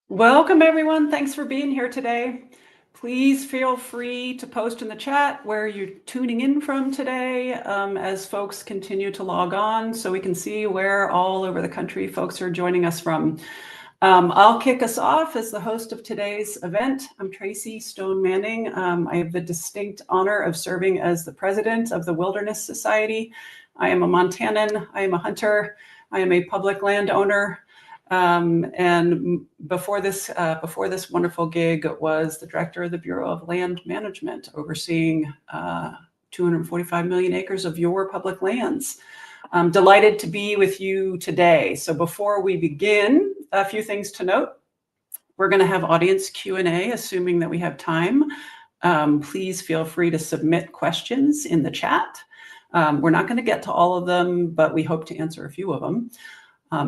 Welcome, everyone. Thanks for being here today. Please feel free to post in the chat where you're tuning in from today as folks continue to log on so we can see where all over the country folks are joining us from. I'll kick us off as the host of today's event. I'm Tracy Stone Manning. I have the distinct honor of serving as the president of the Wilderness Society. I am a Montanan, I am a hunter, I am a public landowner. And before this wonderful gig was the director of the Bureau of Land Management, overseeing 245 million acres of your public lands. I'm delighted to be with you today. So before we begin, a few things to note. We're going to have audience Q&A, assuming that we have time. Please feel free to submit questions in the chat. We're not going to get to all of them, but we hope to answer a few of them.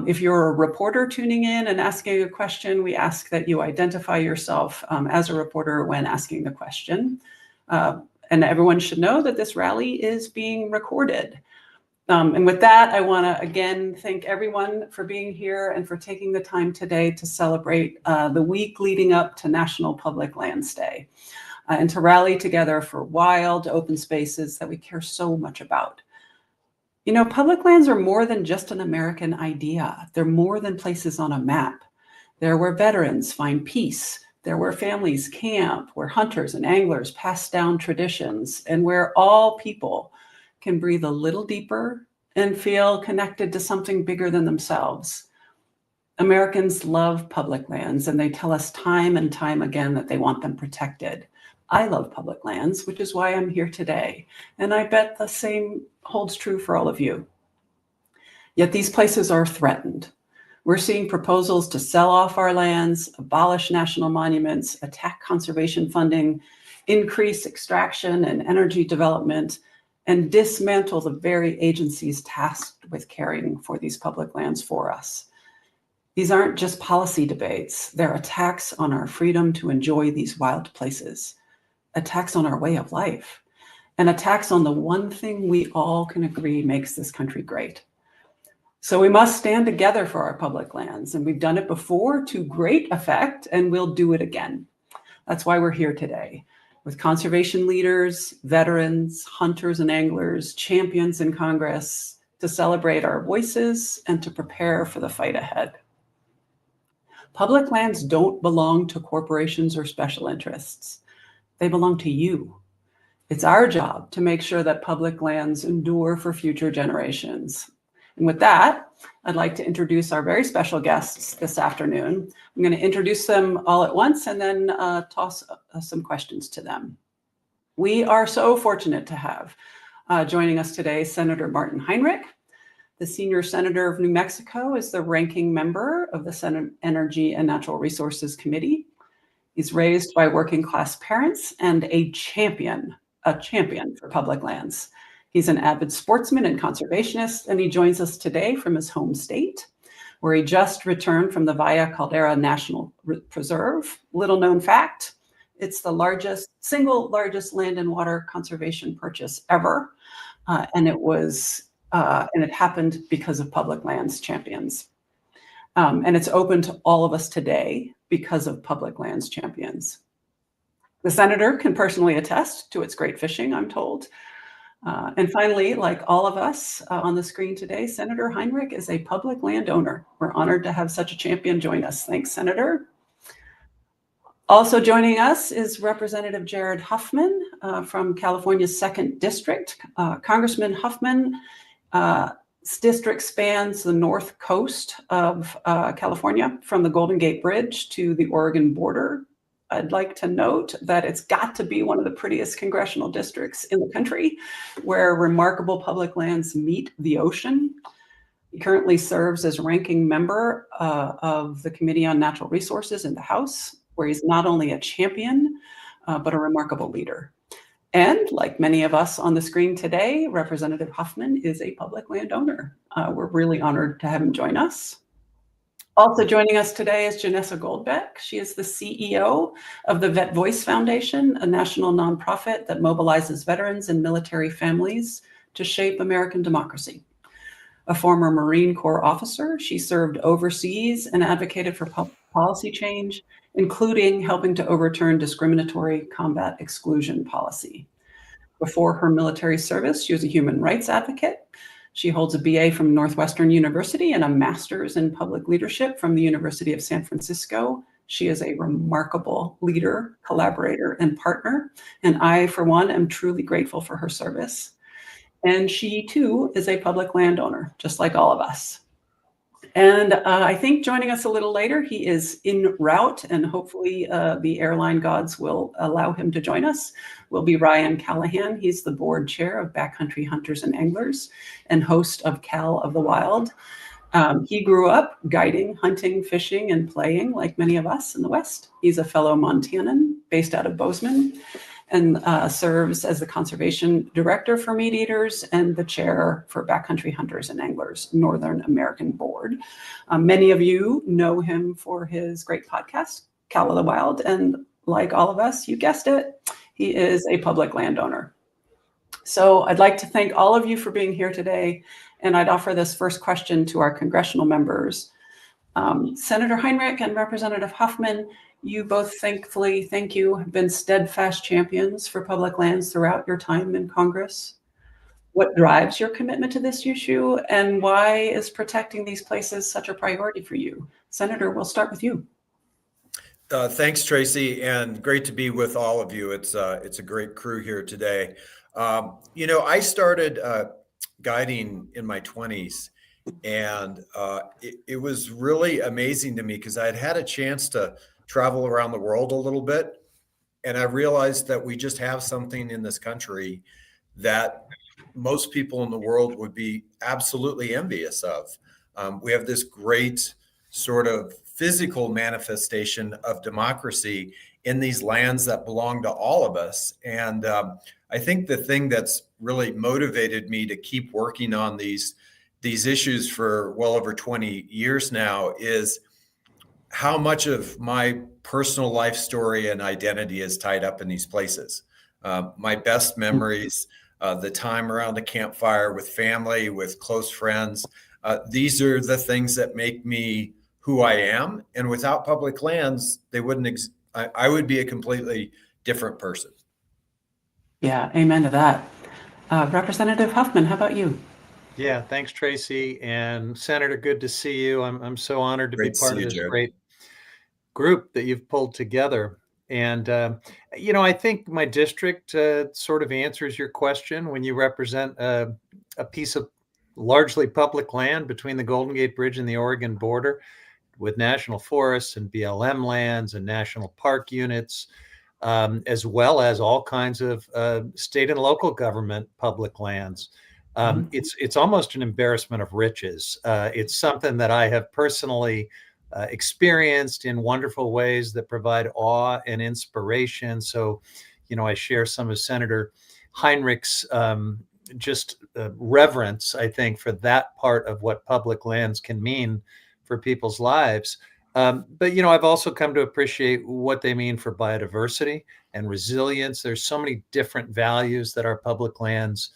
If you're a reporter tuning in and asking a question, we ask that you identify yourself as a reporter when asking the question. And everyone should know that this rally is being recorded. And with that, I want to again thank everyone for being here and for taking the time today to celebrate the week leading up to National Public Lands Day and to rally together for wild open spaces that we care so much about. You know, public lands are more than just an American idea. They're more than places on a map. They're where veterans find peace. They're where families camp, where hunters and anglers pass down traditions, and where all people can breathe a little deeper and feel connected to something bigger than themselves. Americans love public lands, and they tell us time and time again that they want them protected. I love public lands, which is why I'm here today. And I bet the same holds true for all of you. Yet these places are threatened. We're seeing proposals to sell off our lands, abolish national monuments, attack conservation funding, increase extraction and energy development, and dismantle the very agencies tasked with caring for these public lands for us. These aren't just policy debates. They're attacks on our freedom to enjoy these wild places, attacks on our way of life, and attacks on the one thing we all can agree makes this country great. So we must stand together for our public lands, and we've done it before to great effect, and we'll do it again. That's why we're here today, with conservation leaders, veterans, hunters and anglers, champions in Congress, to celebrate our voices and to prepare for the fight ahead. Public lands don't belong to corporations or special interests. They belong to you. It's our job to make sure that public lands endure for future generations. And with that, I'd like to introduce our very special guests this afternoon. I'm going to introduce them all at once and then toss some questions to them. We are so fortunate to have joining us today Senator Martin Heinrich. The senior senator of New Mexico is the ranking member of the Senate Energy and Natural Resources Committee. He's raised by working class parents and a champion for public lands. He's an avid sportsman and conservationist, and he joins us today from his home state, where he just returned from the Villa Caldera National Preserve. Little known fact, it's the single largest land and water conservation purchase ever, and it happened because of public lands champions. And it's open to all of us today because of public lands champions. The senator can personally attest to its great fishing, I'm told. And finally, like all of us on the screen today, Senator Heinrich is a public landowner. We're honored to have such a champion join us. Thanks, Senator. Also joining us is Representative Jared Huffman from California's 2nd District. Congressman Huffman, district spans the north coast of California from the Golden Gate Bridge to the Oregon border. I'd like to note that it's got to be one of the prettiest congressional districts in the country, where remarkable public lands meet the ocean. He currently serves as ranking member of the Committee on Natural Resources in the House, where he's not only a champion, but a remarkable leader. And like many of us on the screen today, Representative Huffman is a public landowner. We're really honored to have him join us. Also joining us today is Janessa Goldbeck. She is the CEO of the Vet Voice Foundation, a national nonprofit that mobilizes veterans and military families to shape American democracy. A former Marine Corps officer, she served overseas and advocated for policy change, including helping to overturn discriminatory combat exclusion policy. Before her military service, she was a human rights advocate. She holds a BA from Northwestern University and a master's in public leadership from the University of San Francisco. She is a remarkable leader, collaborator, and partner, and I, for one, am truly grateful for her service. And she, too, is a public landowner, just like all of us. And I think joining us a little later, he is en route, and hopefully the airline gods will allow him to join us, will be Ryan Callahan. He's the board chair of Backcountry Hunters and Anglers and host of Cal of the Wild. He grew up guiding, hunting, fishing, and playing like many of us in the West. He's a fellow Montanan based out of Bozeman, and serves as the conservation director for Meat Eaters and the chair for Backcountry Hunters and Anglers Northern American Board. Many of you know him for his great podcast, Cal of the Wild, and like all of us, you guessed it, he is a public landowner. So I'd like to thank all of you for being here today, and I'd offer this first question to our congressional members. Senator Heinrich and Representative Huffman, you both, thankfully, thank you, have been steadfast champions for public lands throughout your time in Congress. What drives your commitment to this issue, and why is protecting these places such a priority for you? Senator, we'll start with you. Thanks, Tracy, and great to be with all of you. It's a great crew here today. I started guiding in my 20s, and it was really amazing to me because I had a chance to travel around the world a little bit, and I realized that we just have something in this country that most people in the world would be absolutely envious of. We have this great sort of physical manifestation of democracy in these lands that belong to all of us. And I think the thing that's really motivated me to keep working on these issues for well over 20 years now is how much of my personal life story and identity is tied up in these places. My best memories, the time around a campfire with family, with close friends, these are the things that make me who I am. And without public lands, they wouldn't. I would be a completely different person. Yeah, amen to that. Representative Huffman, how about you? Yeah, thanks, Tracy. And Senator, good to see you. I'm so honored to be part of this great group that you've pulled together. And, I think my district sort of answers your question when you represent a piece of largely public land between the Golden Gate Bridge and the Oregon border with national forests and BLM lands and national park units, as well as all kinds of state and local government public lands. It's almost an embarrassment of riches. It's something that I have personally experienced in wonderful ways that provide awe and inspiration. So, I share some of Senator Heinrich's reverence, I think, for that part of what public lands can mean for people's lives. But I've also come to appreciate what they mean for biodiversity and resilience. There's so many different values that our public lands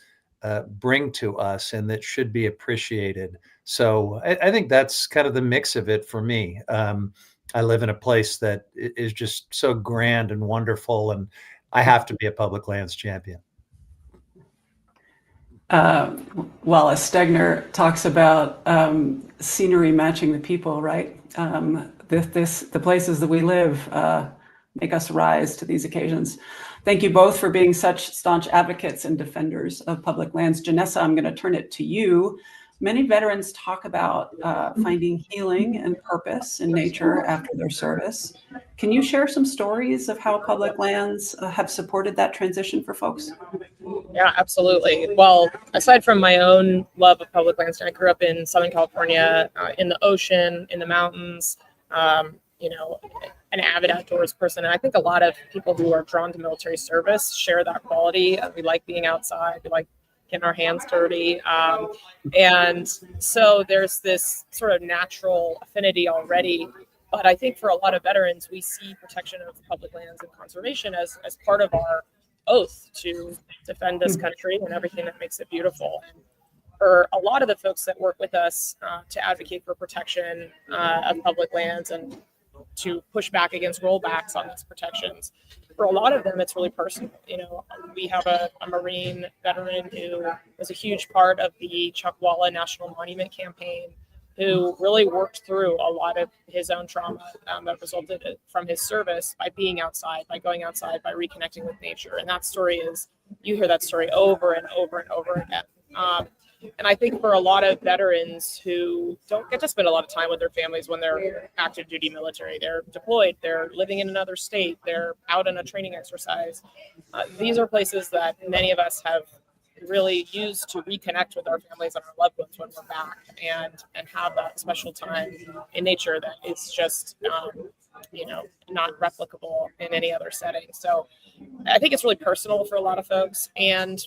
bring to us and that should be appreciated. So I think that's kind of the mix of it for me. I live in a place that is just so grand and wonderful, and I have to be a public lands champion. Wallace Stegner talks about scenery matching the people, right? The places that we live make us rise to these occasions. Thank you both for being such staunch advocates and defenders of public lands. Janessa, I'm going to turn it to you. Many veterans talk about finding healing and purpose in nature after their service. Can you share some stories of how public lands have supported that transition for folks? Yeah, absolutely. Well, aside from my own love of public lands, I grew up in Southern California, in the ocean, in the mountains, an avid outdoors person. And I think a lot of people who are drawn to military service share that quality. We like being outside. We like getting our hands dirty. And so there's this sort of natural affinity already. But I think for a lot of veterans, we see protection of public lands and conservation as part of our oath to defend this country and everything that makes it beautiful. And for a lot of the folks that work with us to advocate for protection of public lands and to push back against rollbacks on these protections, for a lot of them, it's really personal. You know, we have a Marine veteran who was a huge part of the Chuckwalla National Monument campaign, who really worked through a lot of his own trauma that resulted from his service by being outside, by going outside, by reconnecting with nature. And that story is, you hear that story over and over and over again. And I think for a lot of veterans who don't get to spend a lot of time with their families when they're active duty military, they're deployed, they're living in another state, they're out on a training exercise. These are places that many of us have really used to reconnect with our families and our loved ones when we're back, and have that special time in nature that is just not replicable in any other setting. So I think it's really personal for a lot of folks. And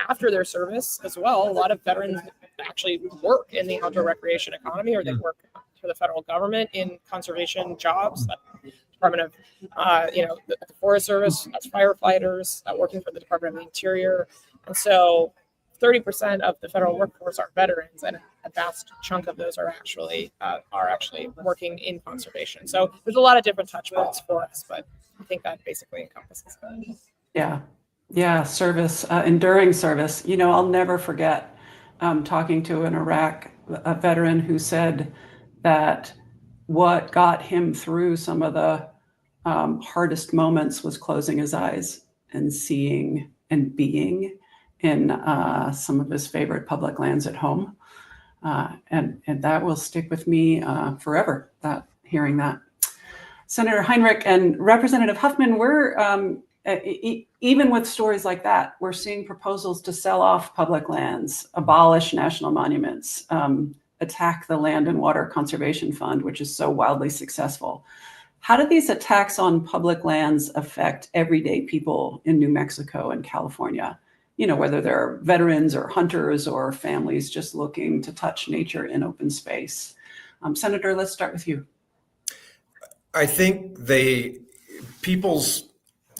after their service as well, a lot of veterans actually work in the outdoor recreation economy, or they work for the federal government in conservation jobs, Department of, the Forest Service, as firefighters, working for the Department of the Interior. And so 30% of the federal workforce are veterans, and a vast chunk of those are actually working in conservation. So there's a lot of different touch points for us, but I think that basically encompasses it. Yeah, service, enduring service. You know, I'll never forget talking to an Iraq veteran who said that what got him through some of the hardest moments was closing his eyes and seeing and being in some of his favorite public lands at home. And that will stick with me forever, hearing that. Senator Heinrich and Representative Huffman, we're even with stories like that, we're seeing proposals to sell off public lands, abolish national monuments, attack the Land and Water Conservation Fund, which is so wildly successful. How do these attacks on public lands affect everyday people in New Mexico and California? You know, whether they're veterans or hunters or families just looking to touch nature in open space. Senator, let's start with you. I think people's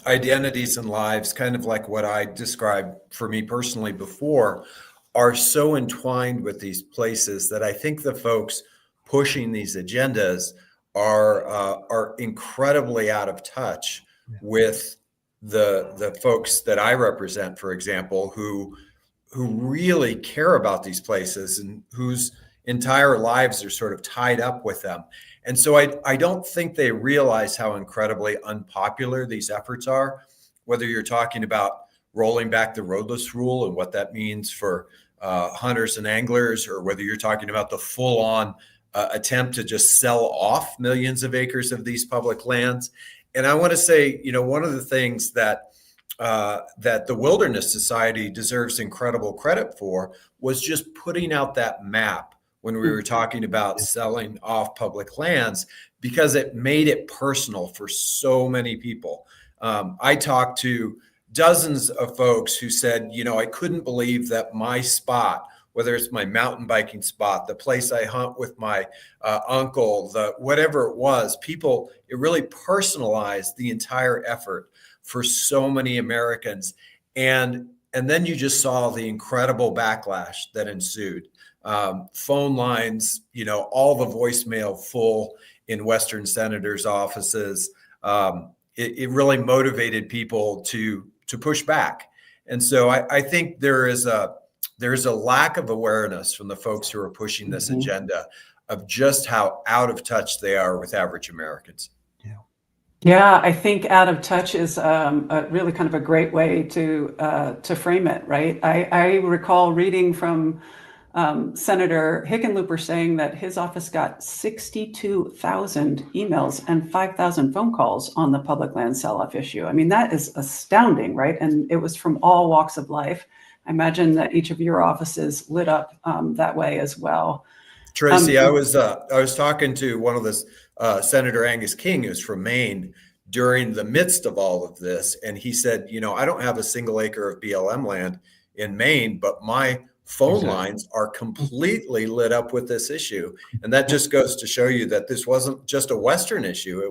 identities and lives, kind of like what I described for me personally before, are so entwined with these places that I think the folks pushing these agendas are incredibly out of touch with the folks that I represent, for example, who really care about these places and whose entire lives are sort of tied up with them. And so I don't think they realize how incredibly unpopular these efforts are, whether you're talking about rolling back the roadless rule and what that means for hunters and anglers, or whether you're talking about the full-on attempt to just sell off millions of acres of these public lands. And I want to say, one of the things that the Wilderness Society deserves incredible credit for was just putting out that map when we were talking about selling off public lands, because it made it personal for so many people. I talked to dozens of folks who said, I couldn't believe that my spot, whether it's my mountain biking spot, the place I hunt with my uncle, whatever it was, it really personalized the entire effort for so many Americans. And then you just saw the incredible backlash that ensued. Phone lines, all the voicemail full in Western senators' offices. It really motivated people to push back. And so I think there is a lack of awareness from the folks who are pushing this agenda of just how out of touch they are with average Americans. Yeah, I think out of touch is a really kind of a great way to frame it, right? I recall reading from Senator Hickenlooper saying that his office got 62,000 emails and 5,000 phone calls on the public land sell-off issue. I mean, that is astounding, right? And it was from all walks of life. I imagine that each of your offices lit up that way as well. Tracy, I was talking to one of the Senator Angus King, who's from Maine, during the midst of all of this, and he said, I don't have a single acre of BLM land in Maine, but my phone lines are completely lit up with this issue. And that just goes to show you that this wasn't just a Western issue.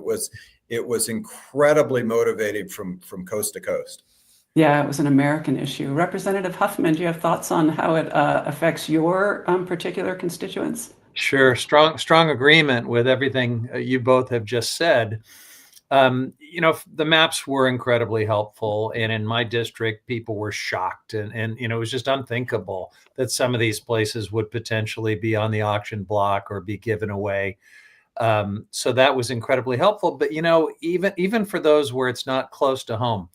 It was incredibly motivated from coast to coast. Yeah, it was an American issue. Representative Huffman, do you have thoughts on how it affects your particular constituents? Sure. Strong agreement with everything you both have just said. The maps were incredibly helpful. And in my district, people were shocked. And it was just unthinkable that some of these places would potentially be on the auction block or be given away. So that was incredibly helpful. But, even for those where it's not close to home,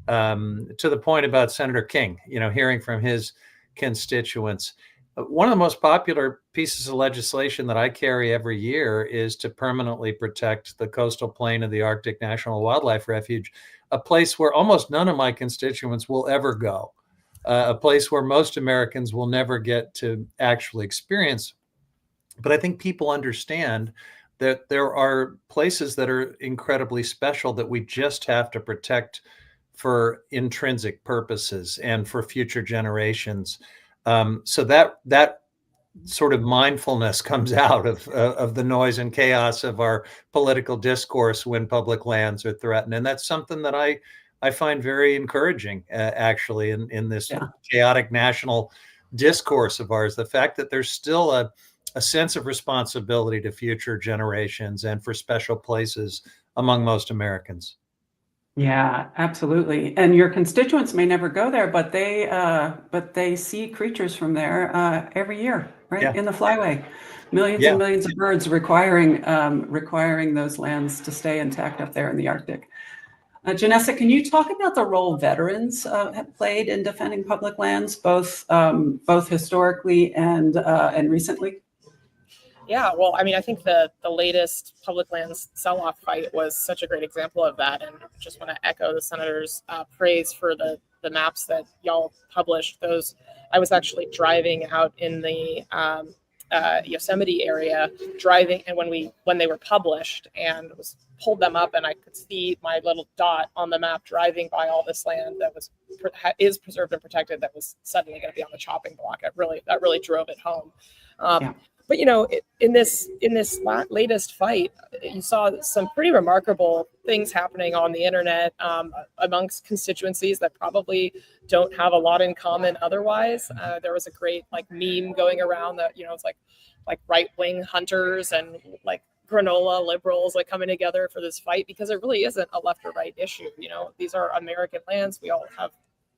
to the point about Senator King, hearing from his constituents, one of the most popular pieces of legislation that I carry every year is to permanently protect the coastal plain of the Arctic National Wildlife Refuge, a place where almost none of my constituents will ever go, a place where most Americans will never get to actually experience. But I think people understand that there are places that are incredibly special that we just have to protect for intrinsic purposes and for future generations. So that sort of mindfulness comes out of the noise and chaos of our political discourse when public lands are threatened, and that's something that I find very encouraging, actually, in this chaotic national discourse of ours. The fact that there's still a sense of responsibility to future generations and for special places among most Americans. Yeah, absolutely. And your constituents may never go there, but they see creatures from there every year, right? In the flyway, millions and millions of birds requiring those lands to stay intact up there in the Arctic. Janessa, can you talk about the role veterans have played in defending public lands, both historically and recently? Yeah, well, I think the latest public lands sell-off fight was such a great example of that, and just want to echo the senator's praise for the maps that y'all published. Those, I was actually driving out in the Yosemite area, and when they were published, and pulled them up, and I could see my little dot on the map driving by all this land that is preserved and protected that was suddenly going to be on the chopping block. That really drove it home. But in this latest fight, you saw some pretty remarkable things happening on the internet amongst constituencies that probably don't have a lot in common otherwise. There was a great meme going around that it's like right-wing hunters and granola liberals coming together for this fight, because it really isn't a left or right issue. These are American lands. We all have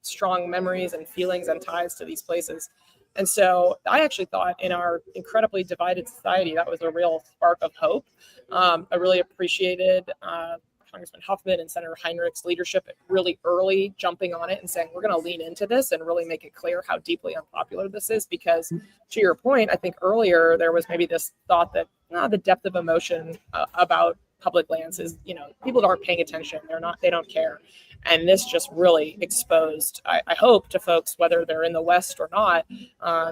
strong memories and feelings and ties to these places. And so I actually thought in our incredibly divided society, that was a real spark of hope. I really appreciated Congressman Huffman and Senator Heinrich's leadership really early jumping on it and saying, we're going to lean into this and really make it clear how deeply unpopular this is. Because to your point, I think earlier there was maybe this thought that the depth of emotion about public lands is, people aren't paying attention. They don't care. And this just really exposed, I hope, to folks, whether they're in the West or not,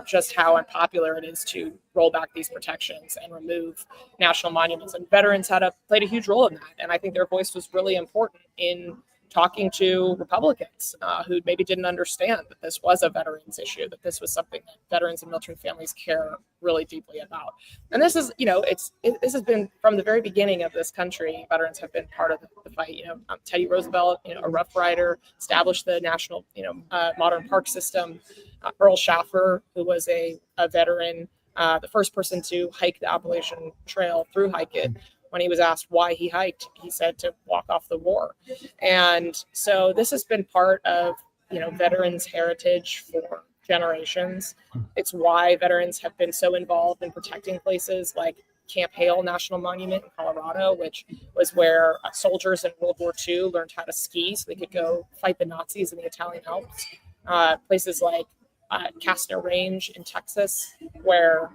just how unpopular it is to roll back these protections and remove national monuments. And veterans played a huge role in that. And I think their voice was really important in talking to Republicans who maybe didn't understand that this was a veterans issue, that this was something that veterans and military families care really deeply about. And this is, this has been from the very beginning of this country. Veterans have been part of the fight. Teddy Roosevelt, a Rough Rider, established the national, modern park system. Earl Schaffer, who was a veteran, the first person to hike the Appalachian Trail through Hike It. When he was asked why he hiked, he said to walk off the war. And so this has been part of, veterans' heritage for generations. It's why veterans have been so involved in protecting places like Camp Hale National Monument in Colorado, which was where soldiers in World War II learned how to ski so they could go fight the Nazis in the Italian Alps. Places like Castner Range in Texas, where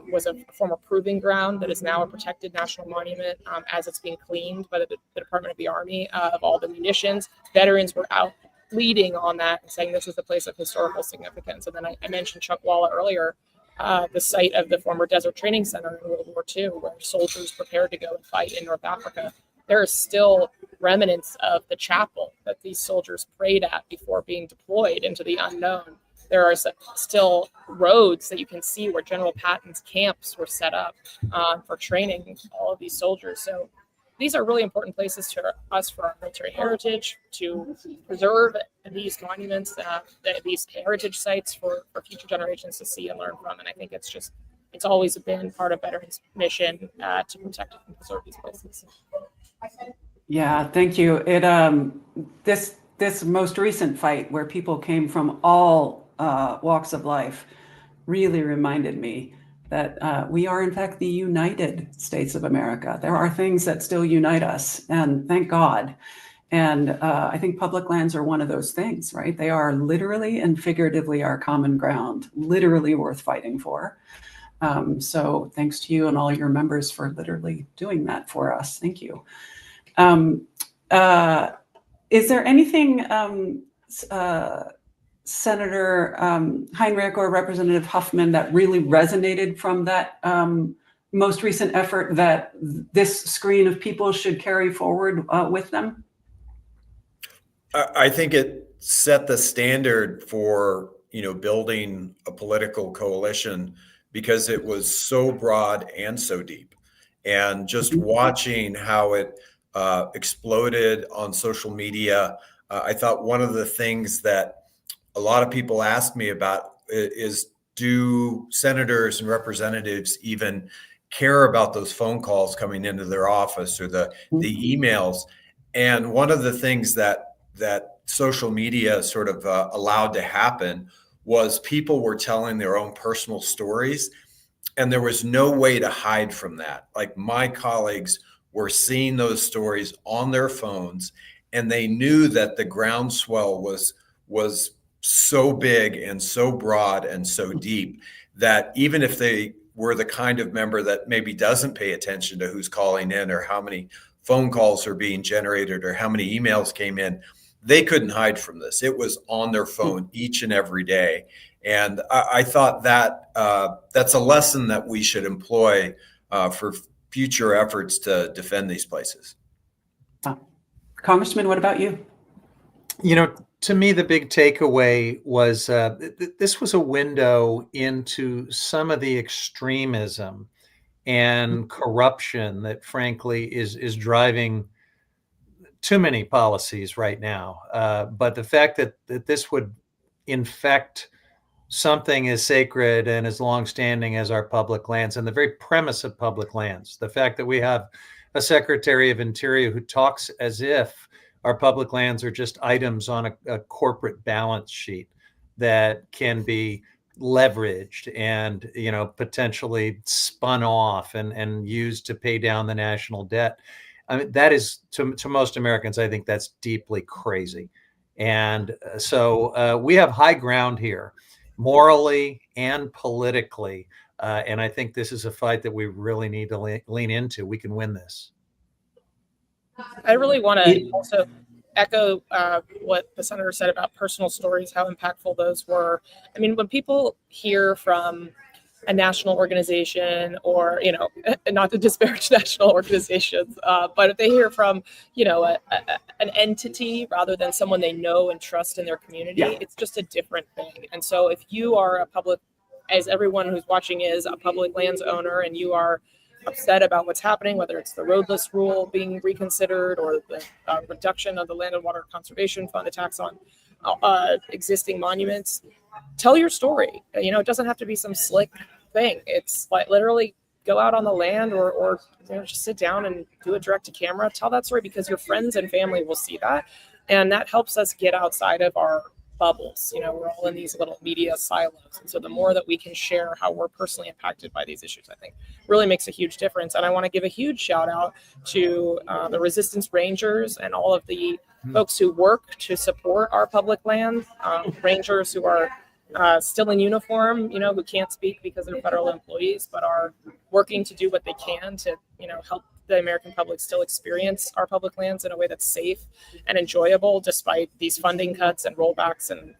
was a former proving ground that is now a protected national monument as it's being cleaned by the Department of the Army of all the munitions. Veterans were out leading on that and saying this is a place of historical significance. And then I mentioned Chuckwalla earlier, the site of the former Desert Training Center in World War II, where soldiers prepared to go and fight in North Africa. There are still remnants of the chapel that these soldiers prayed at before being deployed into the unknown there are still roads that you can see where General Patton's camps were set up for training all of these soldiers. So these are really important places to us for our military heritage, to preserve these monuments, these heritage sites for future generations to see and learn from. And I think it's always been part of veterans' mission to protect and preserve these places. Yeah, thank you. This most recent fight, where people came from all walks of life, really reminded me that we are in fact the United States of America. There are things that still unite us, and thank God. And I think public lands are one of those things, right? They are literally and figuratively our common ground, literally worth fighting for. So thanks to you and all your members for literally doing that for us. Thank you. Is there anything, Senator Heinrich or Representative Huffman, that really resonated from that most recent effort that this screen of people should carry forward with them? I think it set the standard for, building a political coalition, because it was so broad and so deep. And just watching how it exploded on social media, I thought one of the things that a lot of people ask me about is, do senators and representatives even care about those phone calls coming into their office or the emails? And one of the things that social media sort of allowed to happen was people were telling their own personal stories, and there was no way to hide from that. Like, my colleagues were seeing those stories on their phones, and they knew that the groundswell was so big and so broad and so deep that even if they were the kind of member that maybe doesn't pay attention to who's calling in or how many phone calls are being generated or how many emails came in, they couldn't hide from this. It was on their phone each and every day. And I thought that that's a lesson that we should employ for future efforts to defend these places. Congressman, what about you? To me, the big takeaway was this was a window into some of the extremism and corruption that, frankly, is driving too many policies right now. But the fact that this would infect something as sacred and as longstanding as our public lands, and the very premise of public lands, the fact that we have a Secretary of Interior who talks as if our public lands are just items on a corporate balance sheet that can be leveraged and, potentially spun off and used to pay down the national debt. I mean, that is, to most Americans, I think that's deeply crazy. And so we have high ground here, morally and politically. And I think this is a fight that we really need to lean into. We can win this. I really want to also echo what the senator said about personal stories, how impactful those were. I mean, when people hear from a national organization, or, not to disparage national organizations, but if they hear from, an entity rather than someone they know and trust in their community, it's just a different thing. And so if you are as everyone who's watching is, a public lands owner, and you are upset about what's happening, whether it's the roadless rule being reconsidered or the reduction of the Land and Water Conservation Fund, a tax on existing monuments, tell your story. It doesn't have to be some slick thing. It's like literally go out on the land or just sit down and do it direct to camera. Tell that story, because your friends and family will see that. And that helps us get outside of our bubbles. We're all in these little media silos. And so the more that we can share how we're personally impacted by these issues, I think really makes a huge difference. And I want to give a huge shout out to the Resistance Rangers and all of the folks who work to support our public land, rangers who are still in uniform, who can't speak because they're federal employees, but are working to do what they can to, help the American public still experience our public lands in a way that's safe and enjoyable, despite these funding cuts and rollbacks and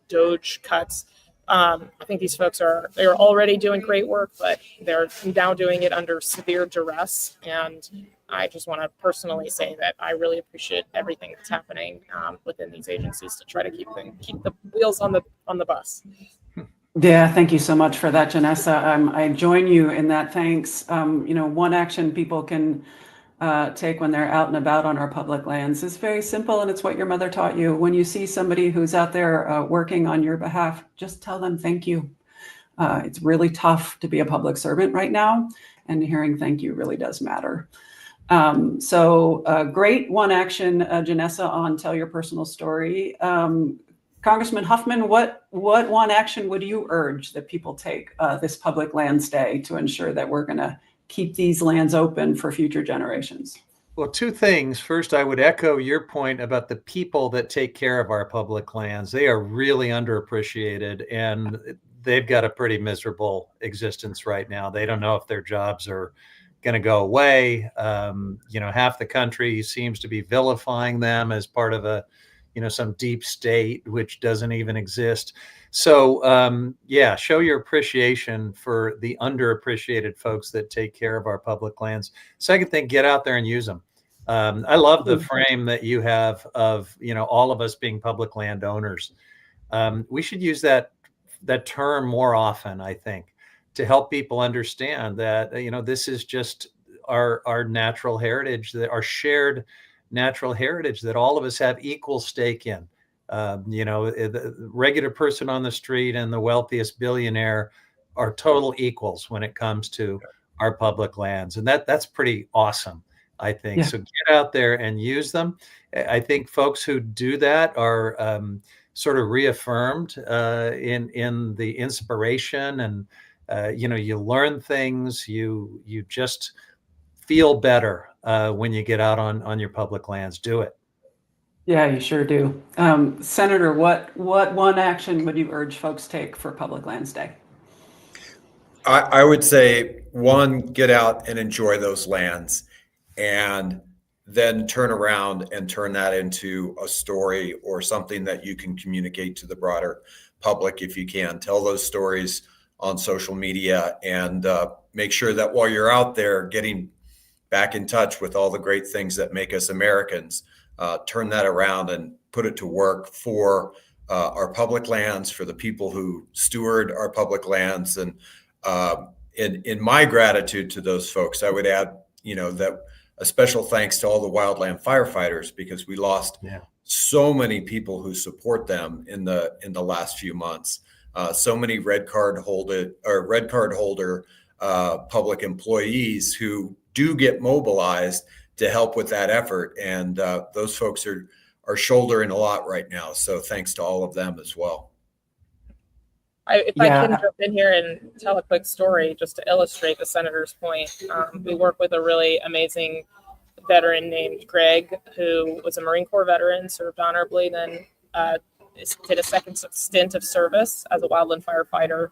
DOGE cuts. I think these folks they're already doing great work, but they're now doing it under severe duress. And I just want to personally say that I really appreciate everything that's happening within these agencies to try to keep the wheels on the bus. Yeah, thank you so much for that, Janessa. I join you in that thanks. One action people can take when they're out and about on our public lands is very simple, and it's what your mother taught you. When you see somebody who's out there working on your behalf, just tell them thank you. It's really tough to be a public servant right now, and hearing thank you really does matter. Great one action, Janessa, on tell your personal story. Congressman Huffman, what one action would you urge that people take this Public Lands Day to ensure that we're going to keep these lands open for future generations? Well, two things. First, I would echo your point about the people that take care of our public lands. They are really underappreciated, and they've got a pretty miserable existence right now. They don't know if their jobs are going to go away. Half the country seems to be vilifying them as part of some deep state, which doesn't even exist. So, show your appreciation for the underappreciated folks that take care of our public lands. Second thing, get out there and use them. I love the frame that you have of, all of us being public landowners. We should use that term more often, I think, to help people understand that, this is just our natural heritage, our shared natural heritage that all of us have equal stake in. The regular person on the street and the wealthiest billionaire are total equals when it comes to our public lands. And that's pretty awesome, I think. Yeah. So get out there and use them. I think folks who do that are sort of reaffirmed in the inspiration, and you learn things, you just feel better when you get out on your public lands. Do it. Yeah, you sure do. Senator, what one action would you urge folks take for Public Lands Day? I would say, one, get out and enjoy those lands, and then turn around and turn that into a story or something that you can communicate to the broader public if you can. Tell those stories on social media, and make sure that while you're out there getting back in touch with all the great things that make us Americans, turn that around and put it to work for our public lands, for the people who steward our public lands. And in my gratitude to those folks, I would add, that a special thanks to all the wildland firefighters, because we lost so many people who support them in the last few months. So many red card holder public employees who do get mobilized to help with that effort, and those folks are shouldering a lot right now. So thanks to all of them as well. If I can jump in here and tell a quick story just to illustrate the senator's point. We work with a really amazing veteran named Greg, who was a Marine Corps veteran, served honorably, then did a second stint of service as a wildland firefighter,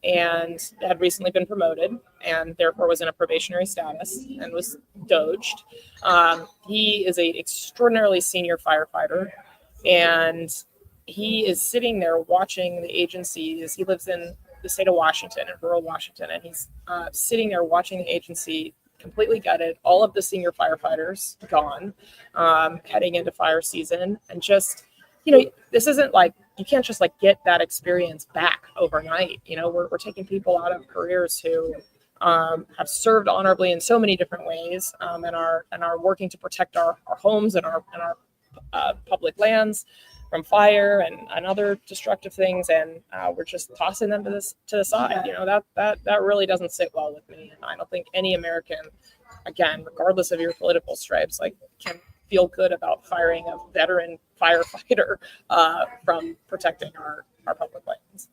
and had recently been promoted, and therefore was in a probationary status and was doged. He is an extraordinarily senior firefighter, and he is sitting there watching the agencies. He lives in the state of Washington, in rural Washington, and he's sitting there watching the agency completely gutted, all of the senior firefighters gone, heading into fire season. And just, this isn't like, you can't just get that experience back overnight. We're taking people out of careers who have served honorably in so many different ways, and are working to protect our homes and our public lands from fire and other destructive things, and we're just tossing them to the side. That really doesn't sit well with me, and I don't think any American, again, regardless of your political stripes, can feel good about firing a veteran firefighter from protecting our public lands.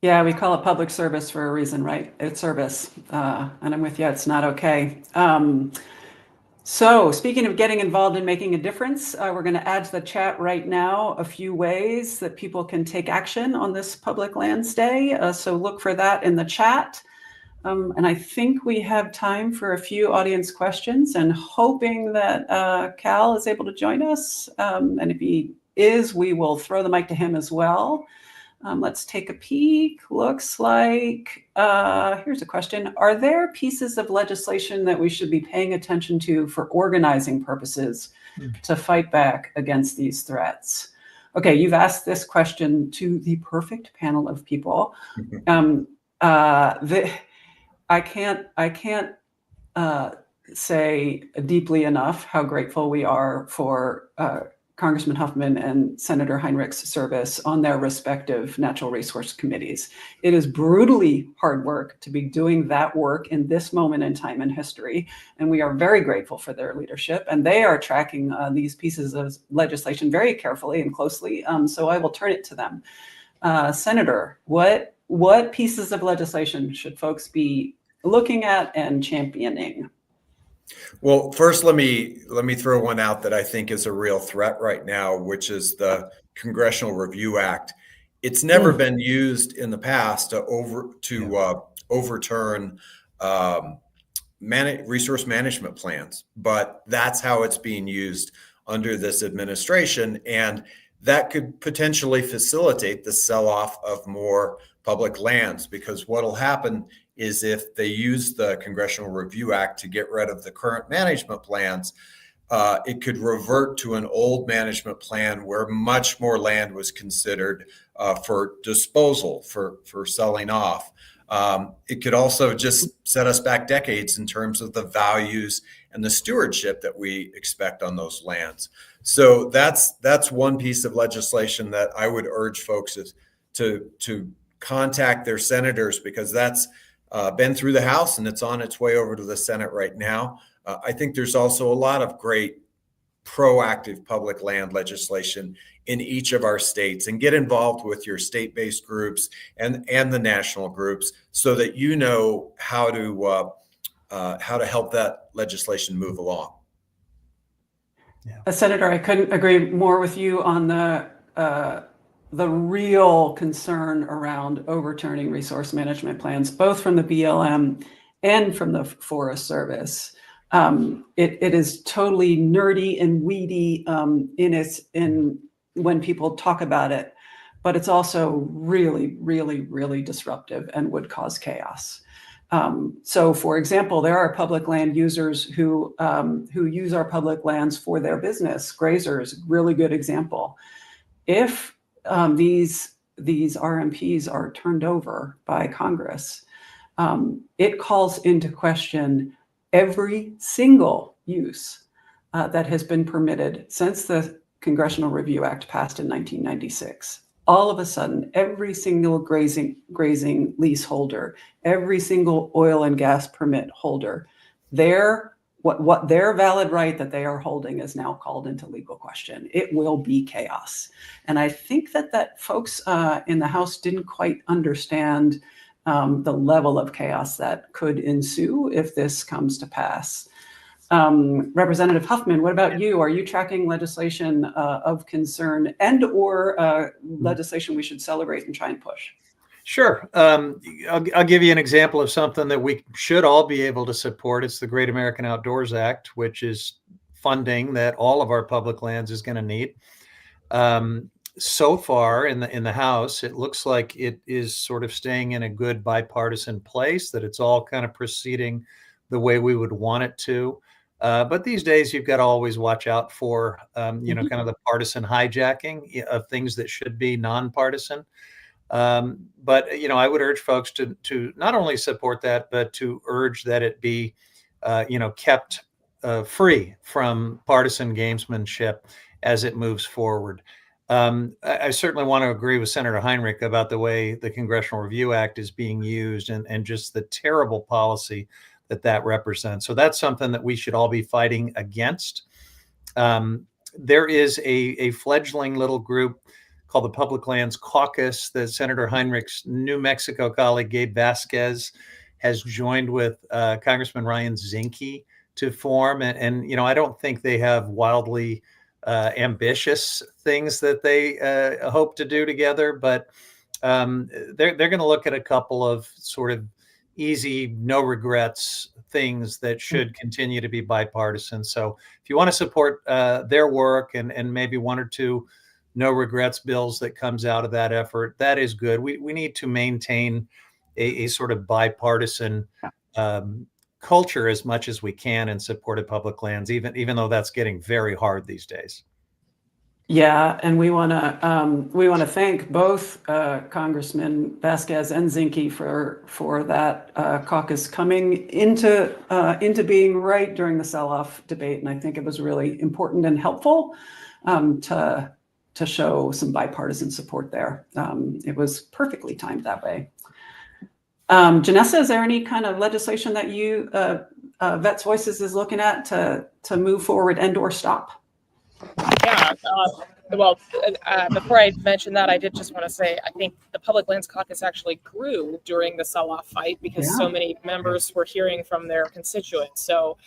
Yeah, we call it public service for a reason, right? It's service, and I'm with you. It's not okay. So speaking of getting involved in making a difference, we're going to add to the chat right now a few ways that people can take action on this Public Lands Day. So look for that in the chat. And I think we have time for a few audience questions, and hoping that Cal is able to join us. And if he is, we will throw the mic to him as well. Let's take a peek. Looks like, here's a question. Are there pieces of legislation that we should be paying attention to for organizing purposes to fight back against these threats? Okay, you've asked this question to the perfect panel of people. I can't say deeply enough how grateful we are for Congressman Huffman and Senator Heinrich's service on their respective natural resource committees. It is brutally hard work to be doing that work in this moment in time in history, and we are very grateful for their leadership, and they are tracking these pieces of legislation very carefully and closely, so I will turn it to them. Senator, what pieces of legislation should folks be looking at and championing? Well, first, let me throw one out that I think is a real threat right now, which is the Congressional Review Act. It's never been used in the past to overturn resource management plans, but that's how it's being used under this administration, and that could potentially facilitate the sell-off of more public lands, because what'll happen is if they use the Congressional Review Act to get rid of the current management plans, it could revert to an old management plan where much more land was considered for disposal, for selling off. It could also just set us back decades in terms of the values and the stewardship that we expect on those lands. So that's one piece of legislation that I would urge folks to contact their senators, because that's been through the House and it's on its way over to the Senate right now. I think there's also a lot of great proactive public land legislation in each of our states, and get involved with your state-based groups and the national groups so that you know how to help that legislation move along. Yeah. Senator, I couldn't agree more with you on the real concern around overturning resource management plans, both from the BLM and from the Forest Service. It is totally nerdy and weedy in when people talk about it, but it's also really, really, really disruptive and would cause chaos. So, for example, there are public land users who use our public lands for their business. Grazers, really good example. If these RMPs are turned over by Congress, it calls into question every single use that has been permitted since the Congressional Review Act passed in 1996. All of a sudden, every single grazing leaseholder, every single oil and gas permit holder, what their valid right that they are holding is now called into legal question. It will be chaos. And I think that folks in the House didn't quite understand the level of chaos that could ensue if this comes to pass. Representative Huffman, what about you? Are you tracking legislation of concern and or legislation we should celebrate and try and push? Sure. I'll give you an example of something that we should all be able to support. It's the Great American Outdoors Act, which is funding that all of our public lands is going to need. So far in the House, it looks like it is sort of staying in a good bipartisan place, that it's all kind of proceeding the way we would want it to. But these days, you've got to always watch out for, kind of the partisan hijacking of things that should be nonpartisan. But I would urge folks to not only support that, but to urge that it be, kept free from partisan gamesmanship as it moves forward. I certainly want to agree with Senator Heinrich about the way the Congressional Review Act is being used and just the terrible policy that represents. So that's something that we should all be fighting against. There is a fledgling little group called the Public Lands Caucus that Senator Heinrich's New Mexico colleague Gabe Vasquez has joined with Congressman Ryan Zinke to form. And I don't think they have wildly ambitious things that they hope to do together, but they're going to look at a couple of sort of easy, no regrets things that should continue to be bipartisan. So if you want to support their work and maybe one or two no regrets bills that comes out of that effort. That is good. We need to maintain a sort of bipartisan culture as much as we can in support of public lands, even though that's getting very hard these days. Yeah, and we want to thank both Congressman Vasquez and Zinke for that caucus coming into being right during the sell-off debate, and I think it was really important and helpful to show some bipartisan support there. It was perfectly timed that way. Janessa, is there any kind of legislation that you Vets Voices is looking at to move forward and/or stop? Yeah, well, before I mention that, I did just want to say, I think the Public Lands Caucus actually grew during the sell-off fight because so many members were hearing from their constituents. So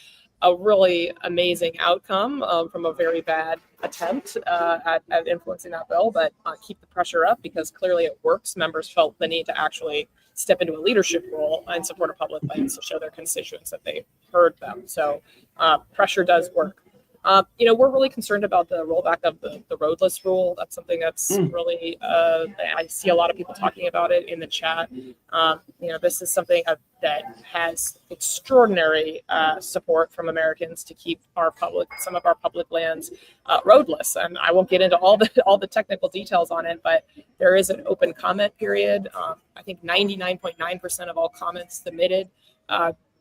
a really amazing outcome from a very bad attempt at influencing that bill, but keep the pressure up because clearly it works. Members felt the need to actually step into a leadership role in support of public lands to show their constituents that they heard them. So pressure does work. We're really concerned about the rollback of the roadless rule. That's something that's really, I see a lot of people talking about it in the chat. This is something that has extraordinary support from Americans to keep some of our public lands roadless. And I won't get into all the technical details on it, but there is an open comment period. I think 99.9% of all comments submitted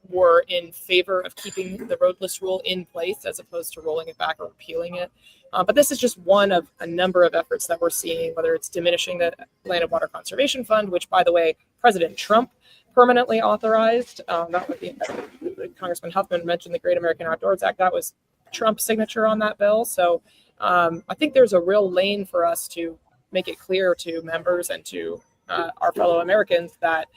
were in favor of keeping the roadless rule in place as opposed to rolling it back or repealing it. But this is just one of a number of efforts that we're seeing, whether it's diminishing the Land and Water Conservation Fund, which, by the way, President Trump permanently authorized. That would be, Congressman Huffman mentioned the Great American Outdoors Act. That was Trump's signature on that bill. So I think there's a real lane for us to make it clear to members and to our fellow Americans that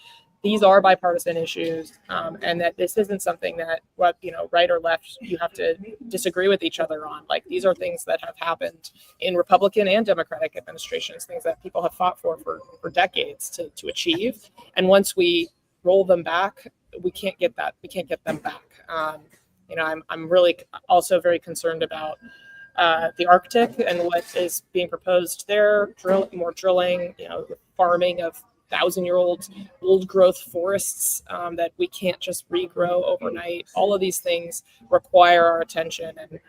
these are bipartisan issues, and that this isn't something that right or left, you have to disagree with each other on. Like, these are things that have happened in Republican and Democratic administrations, things that people have fought for decades to achieve. And once we roll them back, we can't get that. We can't get them back. I'm really also very concerned about the Arctic and what is being proposed there. More drilling, farming of 1,000-year-old old growth forests that we can't just regrow overnight. All of these things require our attention, and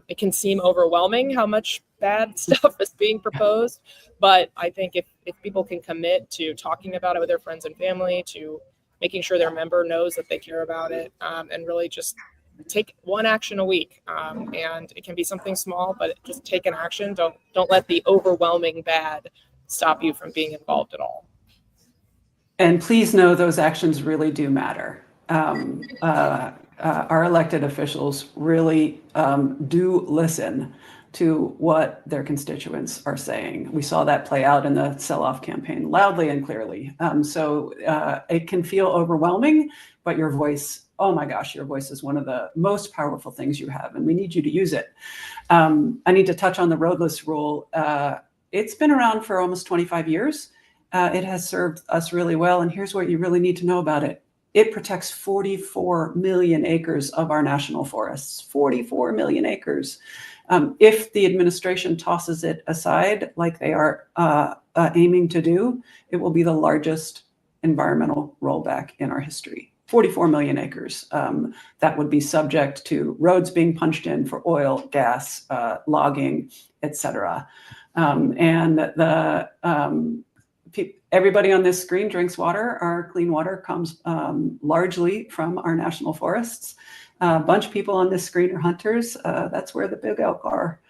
it can seem overwhelming how much bad stuff is being proposed. But I think if people can commit to talking about it with their friends and family, to making sure their member knows that they care about it, and really just take one action a week, and it can be something small, but just take an action. Don't let the overwhelming bad stop you from being involved at all. And please know those actions really do matter. Our elected officials really do listen to what their constituents are saying. We saw that play out in the sell-off campaign loudly and clearly. So it can feel overwhelming, but your voice, oh my gosh, your voice is one of the most powerful things you have, and we need you to use it. I need to touch on the roadless rule. It's been around for almost 25 years. It has served us really well. And here's what you really need to know about it. It protects 44 million acres of our national forests, 44 million acres. If the administration tosses it aside, like they are aiming to do, it will be the largest environmental rollback in our history. 44 million acres that would be subject to roads being punched in for oil, gas, logging, etc. Everybody on this screen drinks water. Our clean water comes largely from our national forests. A bunch of people on this screen are hunters. That's where the big elk are.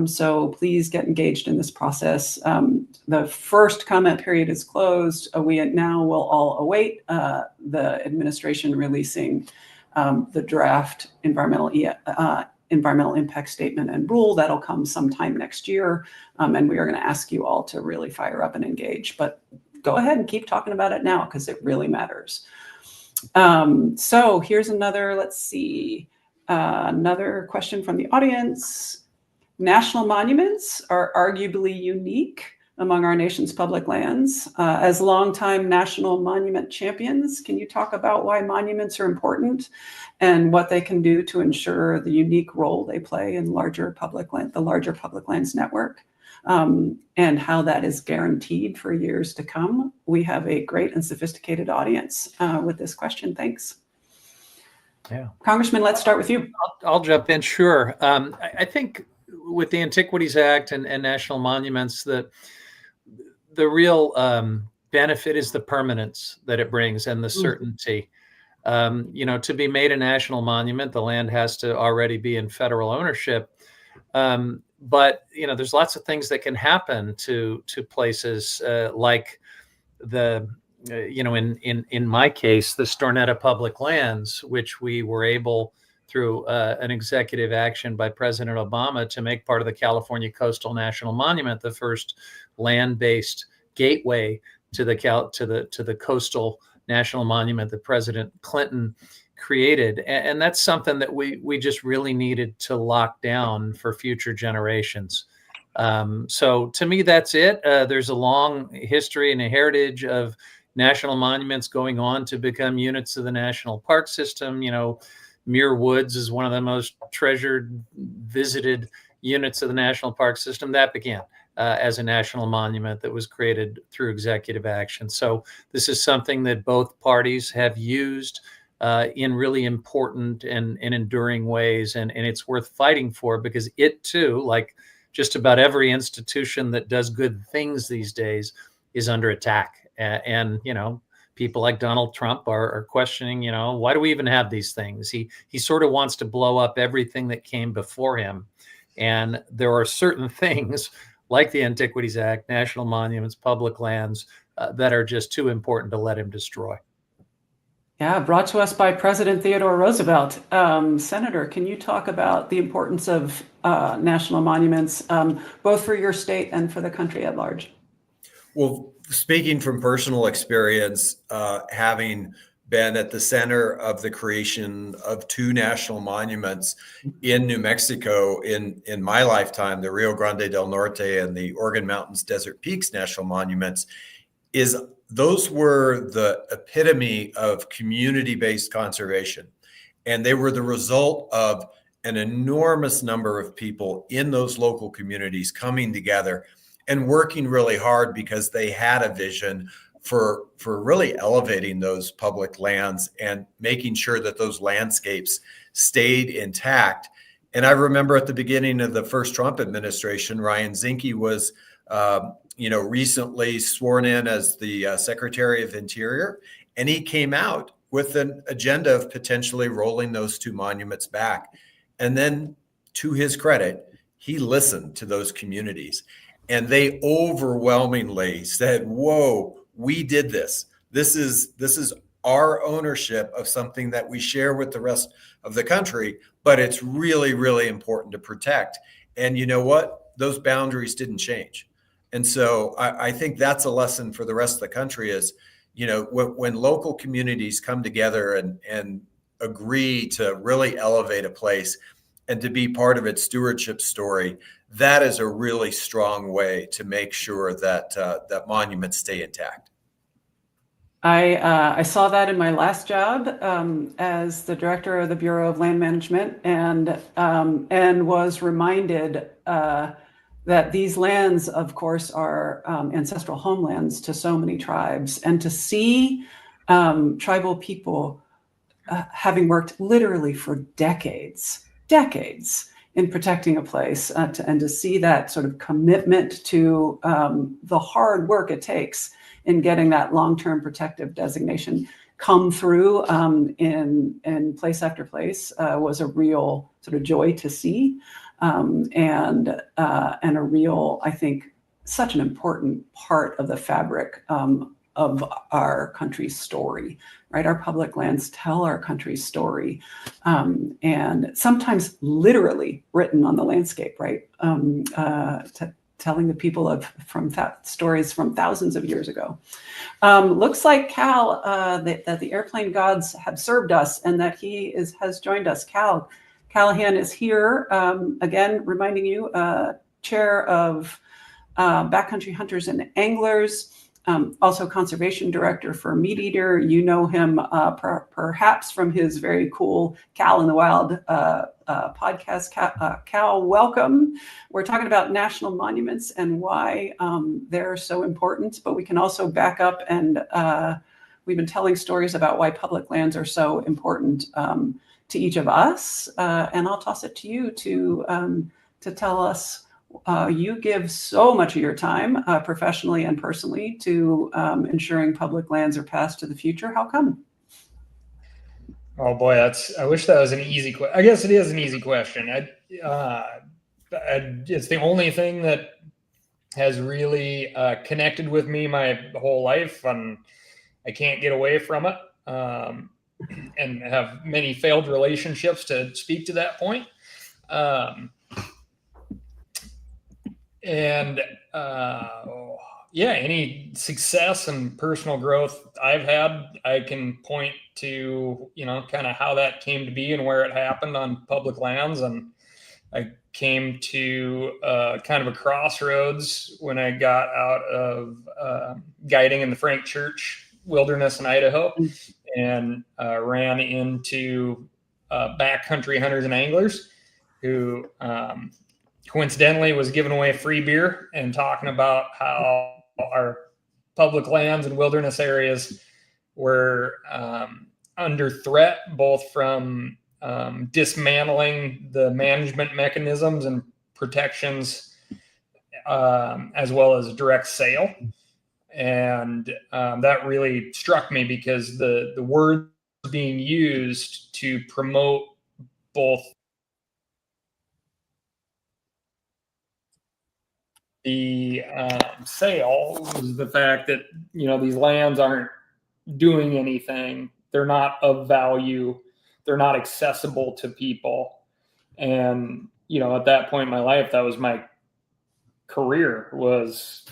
So please get engaged in this process. The first comment period is closed. We now will all await the administration releasing the draft environmental impact statement and rule. That'll come sometime next year. And we are going to ask you all to really fire up and engage. But go ahead and keep talking about it now because it really matters. So here's another, let's see, another question from the audience. National monuments are arguably unique among our nation's public lands. As longtime national monument champions, can you talk about why monuments are important and what they can do to ensure the unique role they play in the larger public lands network? and how that is guaranteed for years to come. We have a great and sophisticated audience with this question. Thanks. Yeah. Congressman, let's start with you. I'll jump in. Sure. I think with the Antiquities Act and national monuments, the real benefit is the permanence that it brings and the certainty. To be made a national monument, the land has to already be in federal ownership. But there's lots of things that can happen to places like the in my case, the Stornetta Public Lands, which we were able through an executive action by President Obama to make part of the California Coastal National Monument, the first land-based gateway to the coastal national monument that President Clinton created. And that's something that we just really needed to lock down for future generations. So to me, that's it. There's a long history and a heritage of national monuments going on to become units of the national park system. Muir Woods is one of the most treasured, visited units of the national park system. That began as a national monument that was created through executive action. So this is something that both parties have used in really important and enduring ways. And it's worth fighting for, because it too, like just about every institution that does good things these days, is under attack. And people like Donald Trump are questioning, why do we even have these things? He sort of wants to blow up everything that came before him. And there are certain things like the Antiquities Act, national monuments, public lands that are just too important to let him destroy. Yeah, brought to us by President Theodore Roosevelt. Senator, can you talk about the importance of national monuments, both for your state and for the country at large? Well, speaking from personal experience, having been at the center of the creation of two national monuments in New Mexico in my lifetime, the Rio Grande del Norte and the Organ Mountains Desert Peaks National Monuments, those were the epitome of community-based conservation. And they were the result of an enormous number of people in those local communities coming together and working really hard because they had a vision for really elevating those public lands and making sure that those landscapes stayed intact. And I remember at the beginning of the first Trump administration, Ryan Zinke was recently sworn in as the Secretary of Interior, and he came out with an agenda of potentially rolling those two monuments back. And then, to his credit, he listened to those communities, and they overwhelmingly said, whoa, we did this. This is our ownership of something that we share with the rest of the country, but it's really, really important to protect. And you know what? Those boundaries didn't change. And so I think that's a lesson for the rest of the country is, when local communities come together and agree to really elevate a place and to be part of its stewardship story, that is a really strong way to make sure that that monuments stay intact. I saw that in my last job as the director of the Bureau of Land Management, and was reminded that these lands, of course, are ancestral homelands to so many tribes, and to see tribal people having worked literally for decades in protecting a place, and to see that sort of commitment to the hard work it takes in getting that long-term protective designation come through in place after place was a real sort of joy to see, and a real, I think, such an important part of the fabric of our country's story, right? Our public lands tell our country's story, and sometimes literally written on the landscape, right? Telling the people from stories from thousands of years ago. Looks like Cal, that the airplane gods have served us, and that he has joined us. Cal Callahan is here, again, reminding you, chair of Backcountry Hunters and Anglers, also conservation director for Meat Eater. You know him perhaps from his very cool Cal in the Wild podcast. Cal, welcome. We're talking about national monuments and why they're so important, but we can also back up and we've been telling stories about why public lands are so important to each of us. And I'll toss it to you to tell us, you give so much of your time professionally and personally to ensuring public lands are passed to the future. How come? Oh boy, I wish that was an easy question. I guess it is an easy question. It's the only thing that has really connected with me my whole life, and I can't get away from it. And have many failed relationships to speak to that point. Any success and personal growth I've had, I can point to, kind of how that came to be and where it happened on public lands. And I came to kind of a crossroads when I got out of guiding in the Frank Church wilderness in Idaho and ran into backcountry hunters and anglers who coincidentally was giving away free beer and talking about how our public lands and wilderness areas were under threat, both from dismantling the management mechanisms and protections, as well as direct sale. And that really struck me because the words being used to promote both the sale was the fact that, these lands aren't doing anything. They're not of value. They're not accessible to people. And, at that point in my life, that was my career, was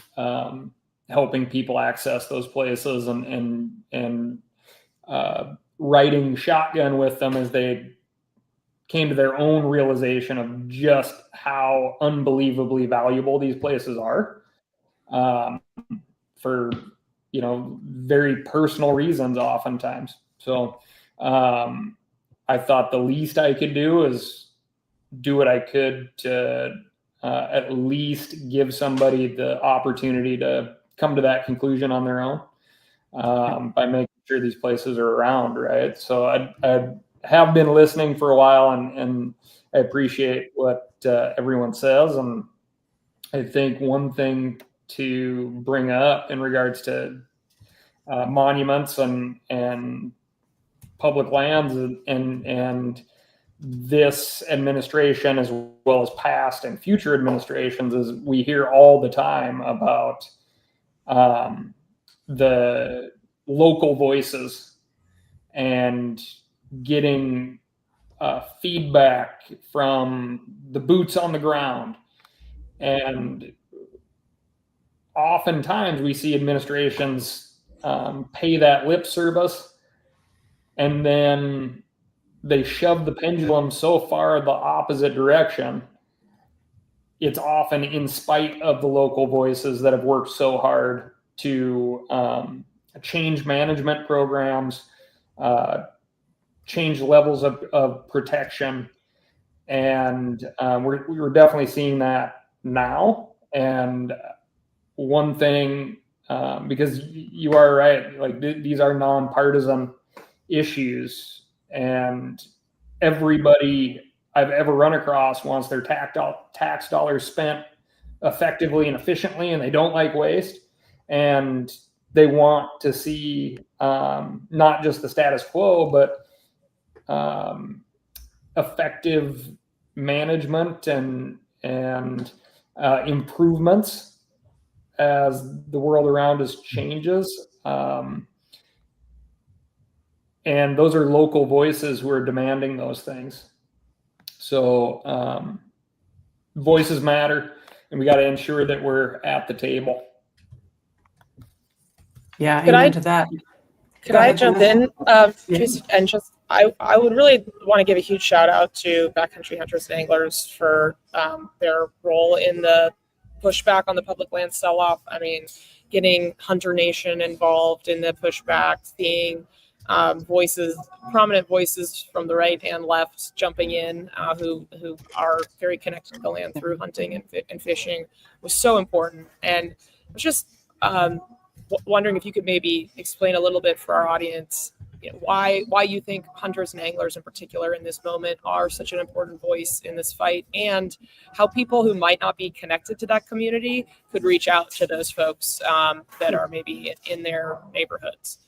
helping people access those places and riding shotgun with them as they came to their own realization of just how unbelievably valuable these places are, for, very personal reasons oftentimes. So I thought the least I could do is do what I could to at least give somebody the opportunity to come to that conclusion on their own, by making sure these places are around, right? So I have been listening for a while, and I appreciate what everyone says. And I think one thing to bring up in regards to monuments and public lands and this administration, as well as past and future administrations, is we hear all the time about the local voices and getting feedback from the boots on the ground. And oftentimes we see administrations pay that lip service, and then they shove the pendulum so far the opposite direction. It's often in spite of the local voices that have worked so hard to change management programs, change levels of protection. And we're definitely seeing that now. And one thing, because you are right, like these are nonpartisan issues, and everybody I've ever run across wants their tax dollars spent effectively and efficiently, and they don't like waste. And they want to see not just the status quo, but effective management and improvements as the world around us changes. And those are local voices who are demanding those things. So voices matter, and we got to ensure that we're at the table. Yeah, amen to that. Could I jump in? And just, I would really want to give a huge shout out to Backcountry hunters and anglers for their role in the pushback on the public land selloff. I mean, getting Hunter Nation involved in the pushback, seeing prominent voices from the right and left jumping in, who are very connected to the land through hunting and fishing, was so important. And I was just wondering if you could maybe explain a little bit for our audience, why you think hunters and anglers in particular in this moment are such an important voice in this fight, and how people who might not be connected to that community could reach out to those folks that are maybe in their neighborhoods.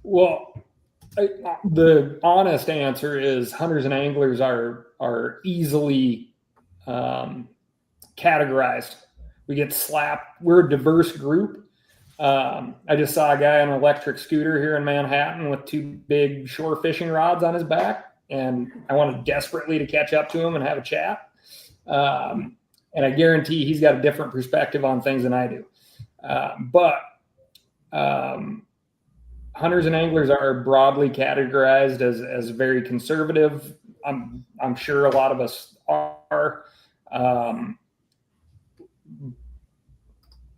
Well, the honest answer is hunters and anglers are easily categorized. We get slapped. We're a diverse group. I just saw a guy on an electric scooter here in Manhattan with 2 big shore fishing rods on his back, and I wanted desperately to catch up to him and have a chat. And I guarantee he's got a different perspective on things than I do. But hunters and anglers are broadly categorized as very conservative. I'm sure a lot of us are.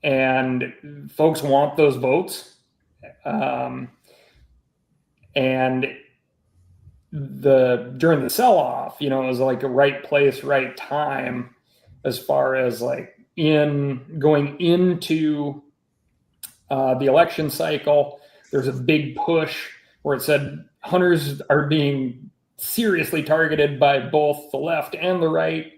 And folks want those votes. And during the sell-off, it was like a right place, right time, as far as like going into the election cycle. There's a big push where it said hunters are being seriously targeted by both the left and the right.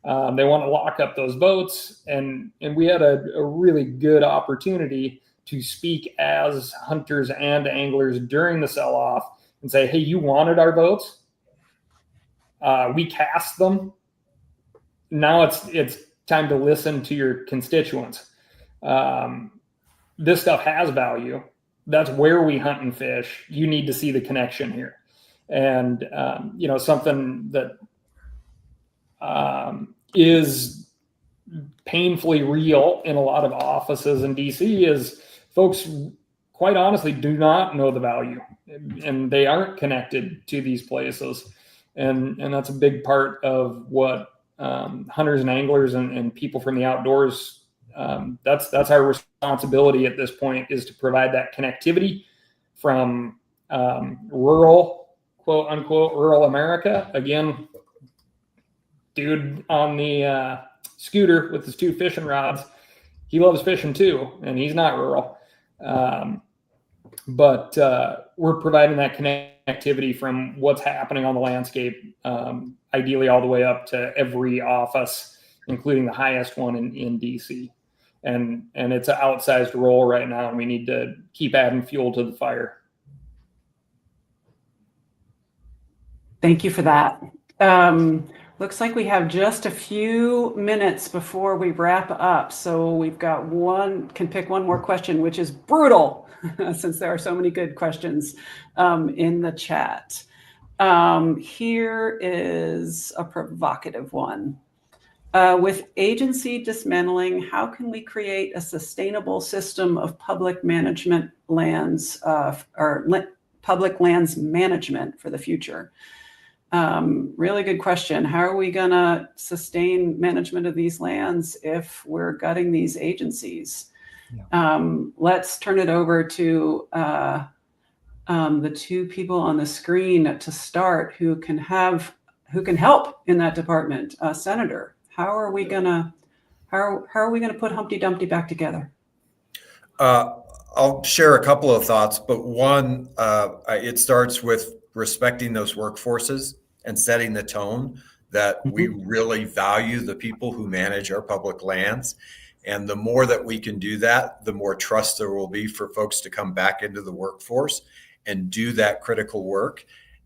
They want to lock up those votes, and we had a really good opportunity to speak as hunters and anglers during the sell-off and say, hey, you wanted our votes. We cast them. Now it's time to listen to your constituents. This stuff has value. That's where we hunt and fish. You need to see the connection here. And, something that is painfully real in a lot of offices in DC is folks, quite honestly, do not know the value, and they aren't connected to these places. And that's a big part of what hunters and anglers and people from the outdoors, that's our responsibility at this point, is to provide that connectivity from rural, quote unquote, rural America. Again, dude on the scooter with his 2 fishing rods, he loves fishing too, and he's not rural. But we're providing that connectivity from what's happening on the landscape, ideally all the way up to every office, including the highest one in DC. And it's an outsized role right now, and we need to keep adding fuel to the fire. Thank you for that. Looks like we have just a few minutes before we wrap up. So we've got can pick one more question, which is brutal, since there are so many good questions in the chat. Here is a provocative one. With agency dismantling, how can we create a sustainable system of public management lands public lands management for the future? Really good question. How are we going to sustain management of these lands if we're gutting these agencies? Yeah. Let's turn it over to the 2 people on the screen to start who can help in that department. Senator, how are we going to put Humpty Dumpty back together? I'll share a couple of thoughts, but one, it starts with respecting those workforces and setting the tone that we really value the people who manage our public lands. And the more that we can do that, the more trust there will be for folks to come back into the workforce and do that critical work.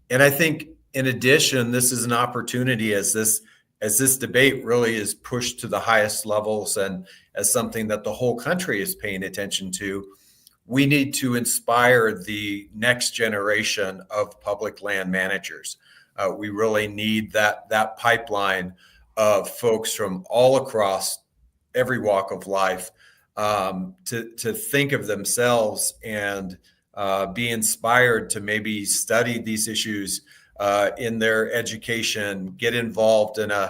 And I think, in addition, this is an opportunity as this debate really is pushed to the highest levels, and as something that the whole country is paying attention to, we need to inspire the next generation of public land managers. We really need that pipeline of folks from all across every walk of life to think of themselves and be inspired to maybe study these issues in their education, get involved in an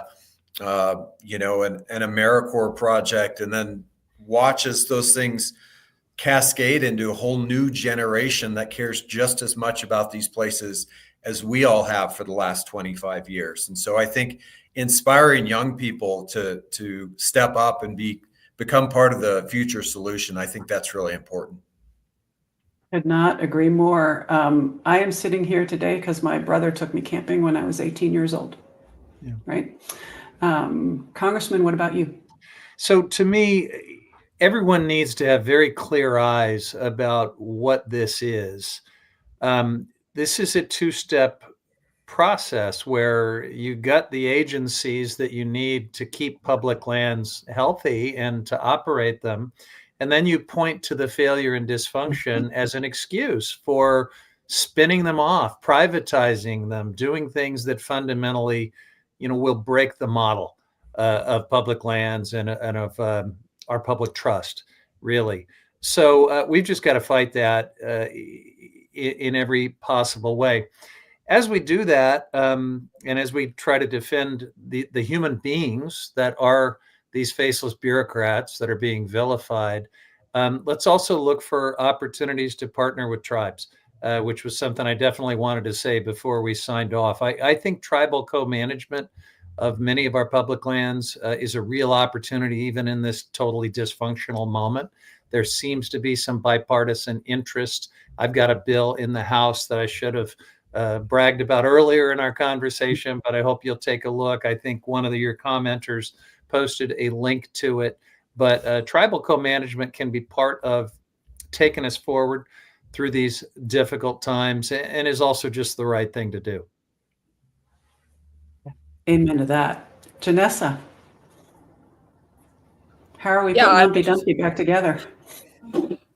AmeriCorps project, and then watch as those things cascade into a whole new generation that cares just as much about these places as we all have for the last 25 years. And so I think inspiring young people to step up and become part of the future solution, I think that's really important. Could not agree more. I am sitting here today because my brother took me camping when I was 18 years old. Yeah. Right. Congressman, what about you? So to me, everyone needs to have very clear eyes about what this is. This is a two-step process where you got the agencies that you need to keep public lands healthy and to operate them. And then you point to the failure and dysfunction as an excuse for spinning them off, privatizing them, doing things that fundamentally, will break the model of public lands and of our public trust, really. So we've just got to fight that in every possible way. As we do that, and as we try to defend the human beings that are these faceless bureaucrats that are being vilified, let's also look for opportunities to partner with tribes, which was something I definitely wanted to say before we signed off. I think tribal co-management of many of our public lands is a real opportunity, even in this totally dysfunctional moment. There seems to be some bipartisan interest. I've got a bill in the House that I should have bragged about earlier in our conversation, but I hope you'll take a look. I think one of your commenters posted a link to it. But tribal co-management can be part of taking us forward through these difficult times and is also just the right thing to do. Amen to that. Janessa, how are we putting Humpty Dumpty back together?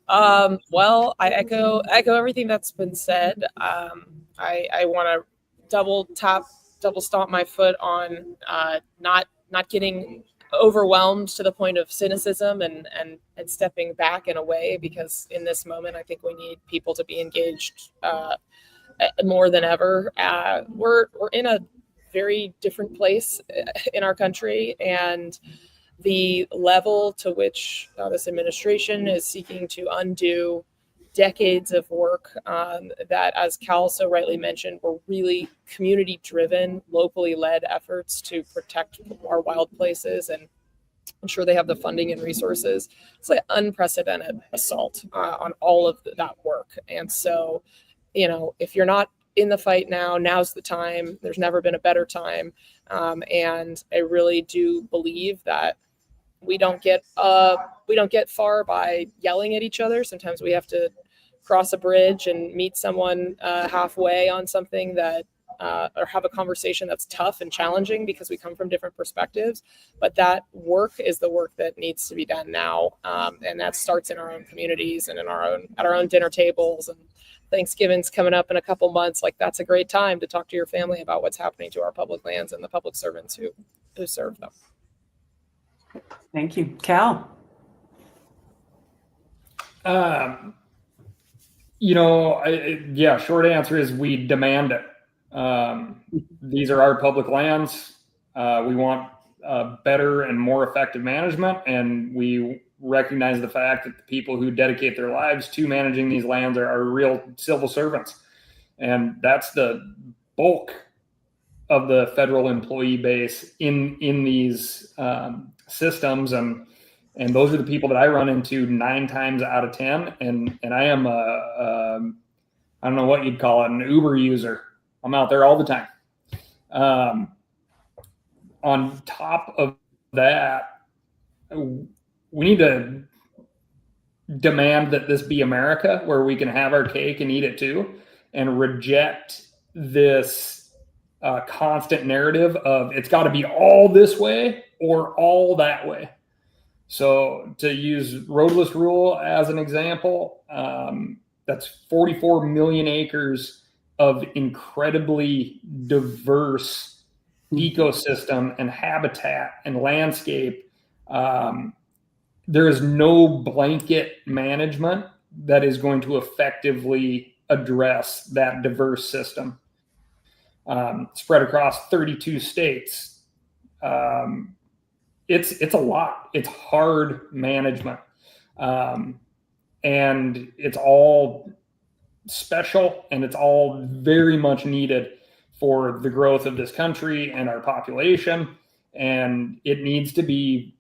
Well, I echo everything that's been said. I want to double stomp my foot on not getting overwhelmed to the point of cynicism and stepping back in a way, because in this moment, I think we need people to be engaged more than ever. We're in a very different place in our country, and the level to which this administration is seeking to undo decades of work that, as Cal so rightly mentioned, were really community-driven, locally led efforts to protect our wild places and ensure they have the funding and resources. It's like unprecedented assault on all of that work. And so, if you're not in the fight now, now's the time. There's never been a better time. And I really do believe that we don't get far by yelling at each other. Sometimes we have to cross a bridge and meet someone halfway on something that, or have a conversation that's tough and challenging because we come from different perspectives. But that work is the work that needs to be done now, and that starts in our own communities and at our own dinner tables. And Thanksgiving's coming up in a couple months. Like, that's a great time to talk to your family about what's happening to our public lands and the public servants who serve them. Thank you. Cal? Short answer is we demand it. These are our public lands. We want better and more effective management, and we recognize the fact that the people who dedicate their lives to managing these lands are real civil servants. And that's the bulk of the federal employee base in these systems. And those are the people that I run into 9 times out of 10. And I am I don't know what you'd call it, an Uber user. I'm out there all the time. On top of that, we need to demand that this be America, where we can have our cake and eat it too, and reject this constant narrative of it's got to be all this way or all that way. So to use roadless rule as an example, that's 44 million acres of incredibly diverse ecosystem and habitat and landscape. There is no blanket management that is going to effectively address that diverse system. Spread across 32 states. It's a lot. It's hard management. and it's all special, and it's all very much needed for the growth of this country and our population. And it needs to be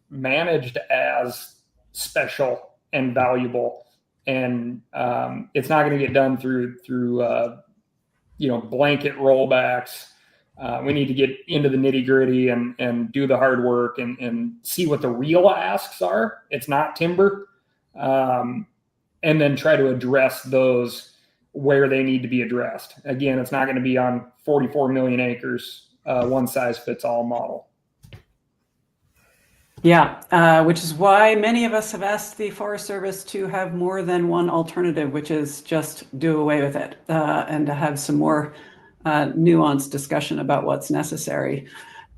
managed as special and valuable. And it's not going to get done through blanket rollbacks. We need to get into the nitty gritty and do the hard work and see what the real asks are. It's not timber. And then try to address those where they need to be addressed. Again, it's not going to be on 44 million acres, one size fits all model. Yeah, which is why many of us have asked the Forest Service to have more than one alternative, which is just do away with it, and to have some more nuanced discussion about what's necessary.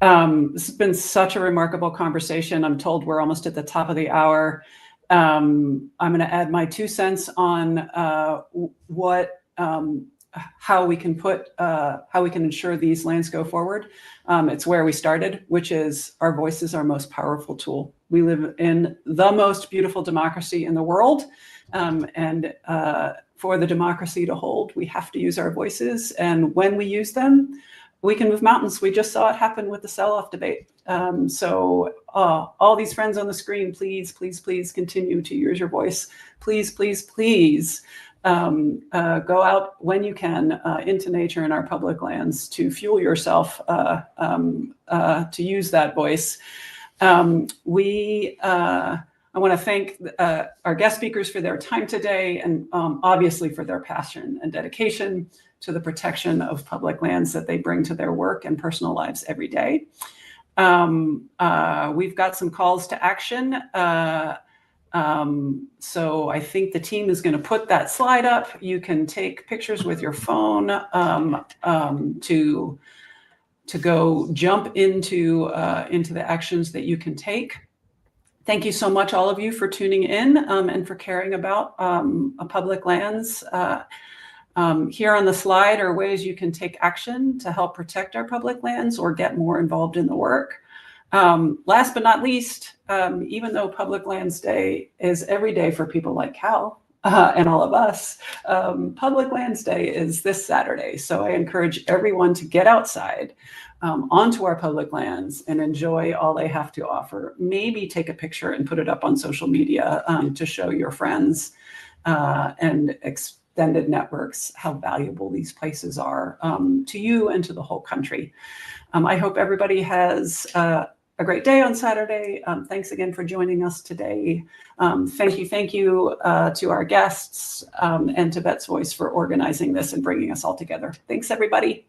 This has been such a remarkable conversation. I'm told we're almost at the top of the hour. I'm going to add my 2 cents on how we can ensure these lands go forward. It's where we started, which is our voice is our most powerful tool. We live in the most beautiful democracy in the world. And for the democracy to hold, we have to use our voices. And when we use them, we can move mountains. We just saw it happen with the selloff debate. So all these friends on the screen, please, please, please continue to use your voice. Please, please, please. Go out when you can into nature and our public lands to fuel yourself to use that voice. I want to thank our guest speakers for their time today and obviously for their passion and dedication to the protection of public lands that they bring to their work and personal lives every day. We've got some calls to action. So I think the team is going to put that slide up. You can take pictures with your phone to go jump into the actions that you can take. Thank you so much, all of you, for tuning in and for caring about public lands. Here on the slide are ways you can take action to help protect our public lands or get more involved in the work. Last but not least, even though Public Lands Day is every day for people like Cal and all of us, Public Lands Day is this Saturday. So I encourage everyone to get outside onto our public lands and enjoy all they have to offer. Maybe take a picture and put it up on social media to show your friends and extended networks how valuable these places are to you and to the whole country. I hope everybody has a great day on Saturday. Thanks again for joining us today. Thank you to our guests and to Bet's Voice for organizing this and bringing us all together. Thanks, everybody.